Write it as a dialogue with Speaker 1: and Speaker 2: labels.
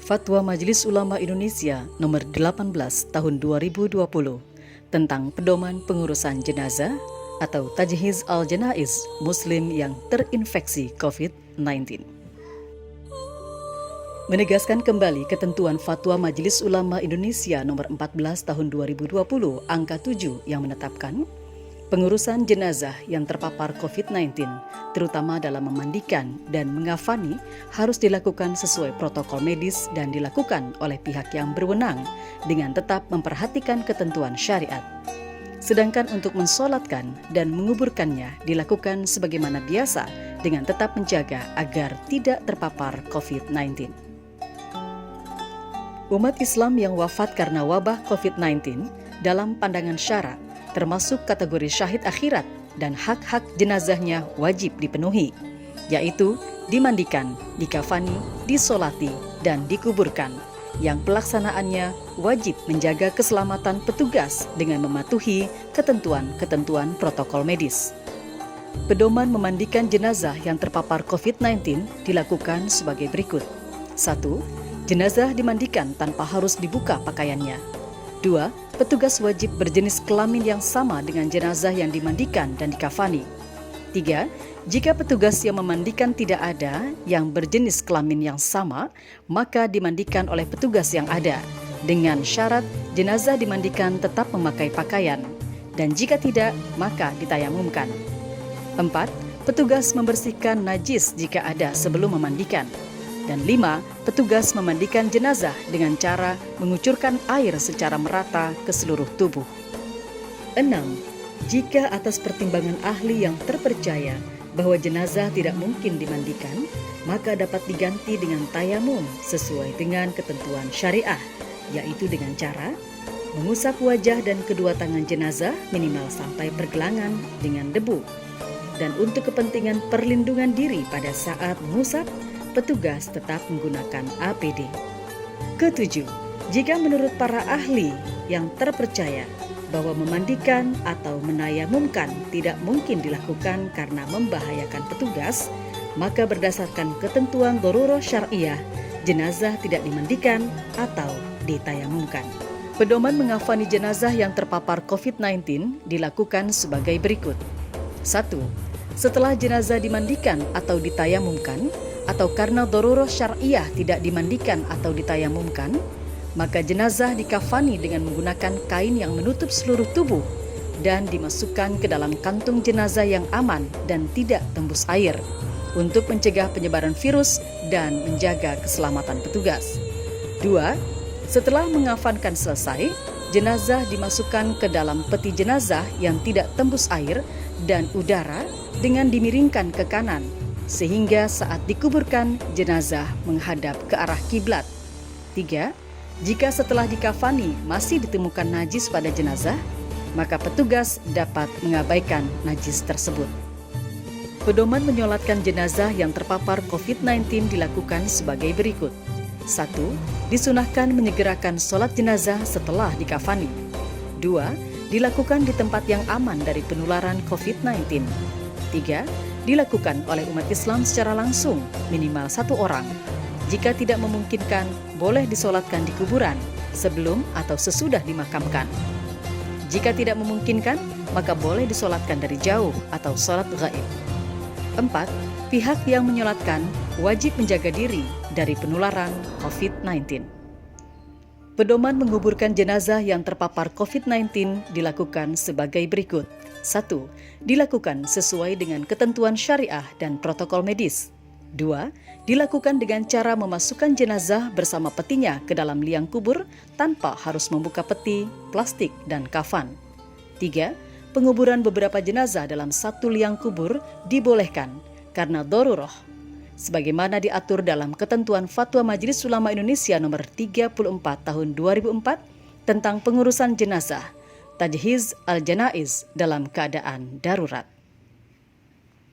Speaker 1: Fatwa Majelis Ulama Indonesia nomor 18 tahun 2020 tentang pedoman pengurusan jenazah atau Tajhiz al-Janaiz Muslim yang terinfeksi COVID-19. Menegaskan kembali ketentuan Fatwa Majelis Ulama Indonesia nomor 14 tahun 2020 angka 7 yang menetapkan pengurusan jenazah yang terpapar COVID-19, terutama dalam memandikan dan mengafani, harus dilakukan sesuai protokol medis dan dilakukan oleh pihak yang berwenang dengan tetap memperhatikan ketentuan syariat. Sedangkan untuk mensolatkan dan menguburkannya dilakukan sebagaimana biasa dengan tetap menjaga agar tidak terpapar COVID-19. Umat Islam yang wafat karena wabah COVID-19 dalam pandangan syara termasuk kategori syahid akhirat dan hak-hak jenazahnya wajib dipenuhi, yaitu dimandikan, dikafani, disolati, dan dikuburkan, yang pelaksanaannya wajib menjaga keselamatan petugas dengan mematuhi ketentuan-ketentuan protokol medis. Pedoman memandikan jenazah yang terpapar COVID-19 dilakukan sebagai berikut. 1. Jenazah dimandikan tanpa harus dibuka pakaiannya. 2. Petugas wajib berjenis kelamin yang sama dengan jenazah yang dimandikan dan dikafani. 3. Jika petugas yang memandikan tidak ada yang berjenis kelamin yang sama, maka dimandikan oleh petugas yang ada, dengan syarat jenazah dimandikan tetap memakai pakaian, dan jika tidak, maka ditayamumkan. 4. Petugas membersihkan najis jika ada sebelum memandikan. Dan 5. Petugas memandikan jenazah dengan cara mengucurkan air secara merata ke seluruh tubuh. 6. Jika atas pertimbangan ahli yang terpercaya bahwa jenazah tidak mungkin dimandikan, maka dapat diganti dengan tayamum sesuai dengan ketentuan syariah, yaitu dengan cara mengusap wajah dan kedua tangan jenazah minimal sampai pergelangan dengan debu. Dan untuk kepentingan perlindungan diri pada saat mengusap, petugas tetap menggunakan APD. Ketujuh, jika menurut para ahli yang terpercaya bahwa memandikan atau menayamumkan tidak mungkin dilakukan karena membahayakan petugas, maka berdasarkan ketentuan darurah syariah, jenazah tidak dimandikan atau ditayamumkan. Pedoman mengafani jenazah yang terpapar COVID-19 dilakukan sebagai berikut. 1. Setelah jenazah dimandikan atau ditayamumkan, atau karena darurah syariah tidak dimandikan atau ditayamumkan, maka jenazah dikafani dengan menggunakan kain yang menutup seluruh tubuh dan dimasukkan ke dalam kantung jenazah yang aman dan tidak tembus air untuk mencegah penyebaran virus dan menjaga keselamatan petugas. 2. Setelah mengafankan selesai, jenazah dimasukkan ke dalam peti jenazah yang tidak tembus air dan udara dengan dimiringkan ke kanan, sehingga saat dikuburkan, jenazah menghadap ke arah kiblat. 3. Jika setelah dikafani masih ditemukan najis pada jenazah, maka petugas dapat mengabaikan najis tersebut. Pedoman menyolatkan jenazah yang terpapar COVID-19 dilakukan sebagai berikut. 1. Disunahkan menyegerakan sholat jenazah setelah dikafani. 2. Dilakukan di tempat yang aman dari penularan COVID-19. 3. Dilakukan oleh umat Islam secara langsung, minimal 1 orang. Jika tidak memungkinkan, boleh disolatkan di kuburan, sebelum atau sesudah dimakamkan. Jika tidak memungkinkan, maka boleh disolatkan dari jauh atau sholat gaib. 4. Pihak yang menyolatkan wajib menjaga diri dari penularan COVID-19. Pedoman menguburkan jenazah yang terpapar COVID-19 dilakukan sebagai berikut. 1. Dilakukan sesuai dengan ketentuan syariah dan protokol medis. 2. Dilakukan dengan cara memasukkan jenazah bersama petinya ke dalam liang kubur tanpa harus membuka peti, plastik, dan kafan. 3. Penguburan beberapa jenazah dalam satu liang kubur dibolehkan karena darurah, sebagaimana diatur dalam ketentuan Fatwa Majelis Ulama Indonesia nomor 34 tahun 2004 tentang pengurusan jenazah, Tajhiz al-Janaiz dalam keadaan darurat.